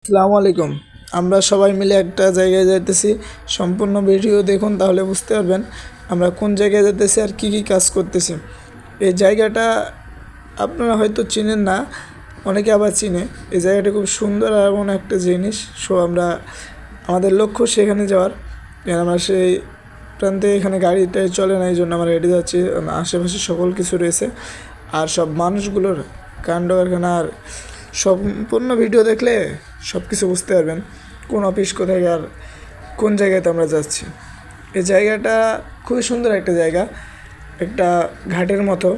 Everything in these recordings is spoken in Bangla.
আসসালামু আলাইকুম। আমরা সবাই মিলে একটা জায়গায় যাইতেছি। সম্পূর্ণ ভিডিও দেখুন, তাহলে বুঝতে পারবেন আমরা কোন জায়গায় যাইতেছি আর কি কি কাজ করতেছি। এই জায়গাটা আপনারা হয়তো চিনেন না, অনেকে আবার চিনে। এই জায়গাটা খুব সুন্দর আর এমন একটা জিনিস। আমরা আমাদের লক্ষ্য সেখানে যাওয়ার। আমরা সেই প্রান্তে এখানে গাড়িটাই চলে না, এই জন্য আমরা হেঁটে যাচ্ছি। আশেপাশে সকল কিছু রয়েছে আর সব মানুষগুলোর কাণ্ড কারখানা। আর সম্পূর্ণ ভিডিও দেখলে সব কিছু বুঝতে পারবেন কোন অফিস কোথায় আর কোন জায়গাতে আমরা যাচ্ছি। এই জায়গাটা খুবই সুন্দর একটা জায়গা, একটা ঘাটের মতো,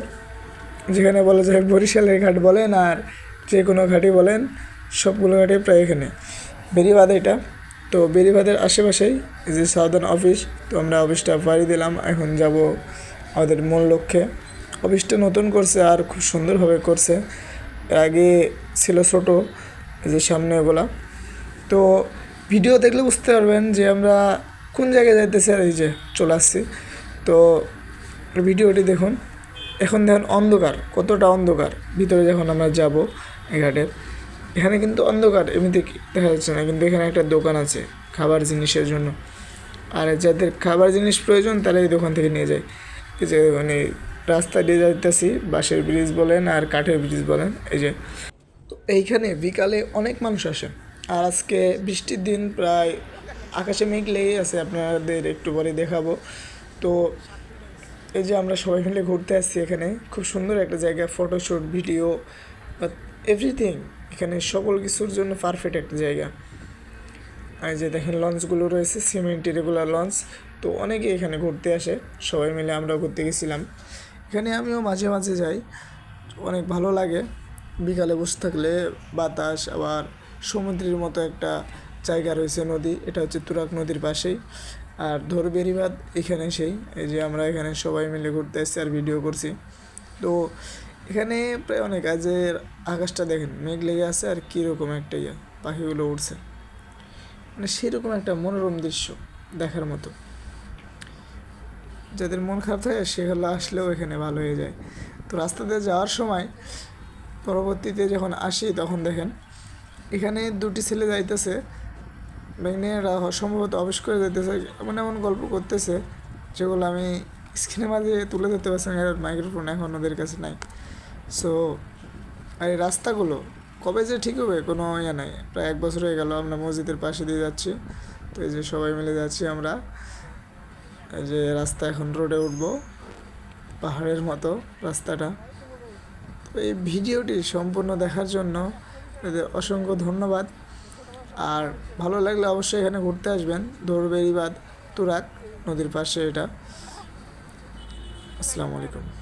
যেখানে বলা যায় বরিশালের ঘাট বলেন আর যে কোনো ঘাটই বলেন, সবগুলো ঘাটই প্রায় এখানে। বেরিবাঁধ এটা, তো বেরিবাঁধের আশেপাশেই এই যে সাউদার্ন অফিস। তো আমরা অফিসটা পাড়ি দিলাম, এখন যাব আমাদের মূল লক্ষ্যে। অফিসটা নতুন করছে আর খুব সুন্দরভাবে করছে। এর আগে ছিল ছোটো, যে সামনে এগুলা। তো ভিডিও দেখলে বুঝতে পারবেন যে আমরা কোন জায়গায় যাইতেছি। আর এই যে চলে আসছি, তো ভিডিওটি দেখুন। এখন দেখুন অন্ধকার, কতটা অন্ধকার ভিতরে যখন আমরা যাব এই ঘাটের। এখানে কিন্তু অন্ধকার, এমনিতে দেখা যাচ্ছে না, কিন্তু এখানে একটা দোকান আছে খাবার জিনিসের জন্য। আর যাদের খাবার জিনিস প্রয়োজন তারা এই দোকান থেকে নিয়ে যায়। এই যে মানে রাস্তা দিয়ে যাইতেছি, বাঁশের ব্রিজ বলেন আর কাঠের ব্রিজ বলেন, এই যে। তো এইখানে বিকালে অনেক মানুষ আসে। আর আজকে বৃষ্টির দিন, প্রায় আকাশে মেঘ লেগেই আছে, আপনাদের একটু পরে দেখাবো। তো এই যে আমরা সবাই মিলে ঘুরতে আসছি এখানে, খুব সুন্দর একটা জায়গা। ফটোশ্যুট, ভিডিও বা এভরিথিং, এখানে সকল কিছুর জন্য পারফেক্ট একটা জায়গা। আর যে দেখেন লঞ্চগুলো রয়েছে, সিমেন্ট রেগুলার লঞ্চ। তো অনেকে এখানে ঘুরতে আসে, সবাই মিলে আমরাও ঘুরতে গেছিলাম। এখানে আমিও মাঝে মাঝে যাই, অনেক ভালো লাগে বিকালে বসে থাকলে। বাতাস, আবার সমুদ্রের মতো একটা জায়গা রয়েছে, নদী, এটা হচ্ছে তুরাগ নদীর পাশেই। আর বেরিবাঁধ এখানে সেই, এই যে আমরা এখানে সবাই মিলে ঘুরতে এসেছি আর ভিডিও করছি। তো এখানে প্রায় অনেক আজের আকাশটা দেখেন, মেঘ লেগে আছে আর কীরকম একটা পাখিগুলো উঠছে, মানে সেরকম একটা মনোরম দৃশ্য দেখার মতো। যাদের মন খারাপ থাকে সেগুলো আসলেও এখানে ভালো হয়ে যায়। তো রাস্তাতে যাওয়ার সময় পরবর্তীতে যখন আসি তখন দেখেন এখানে দুটি ছেলে যাইতেছে, ম্যাগনেরা সম্ভবত অফিস করে যাইতেছে, এমন এমন গল্প করতেছে যেগুলো আমি স্ক্রিনের মাঝে তুলে ধরতে পারছি না, মাইক্রোফোন এখন ওদের কাছে নাই। সো আর এই রাস্তাগুলো কবে যে ঠিক হবে কোনো নাই। প্রায় 1 বছর হয়ে গেল আমরা মসজিদের পাশে দিয়ে যাচ্ছি। তো এই যে সবাই মিলে যাচ্ছি আমরা, এই যে রাস্তা, এখন রোডে উঠবো, পাহাড়ের মতো রাস্তাটা। তো এই ভিডিওটি সম্পূর্ণ দেখার জন্য অসংখ্য ধন্যবাদ। আর ভালো লাগলে অবশ্যই এখানে ঘুরতে আসবেন। বেরিবাঁধ, তুরাগ নদীর পাশে এটা। আসসালামু আলাইকুম।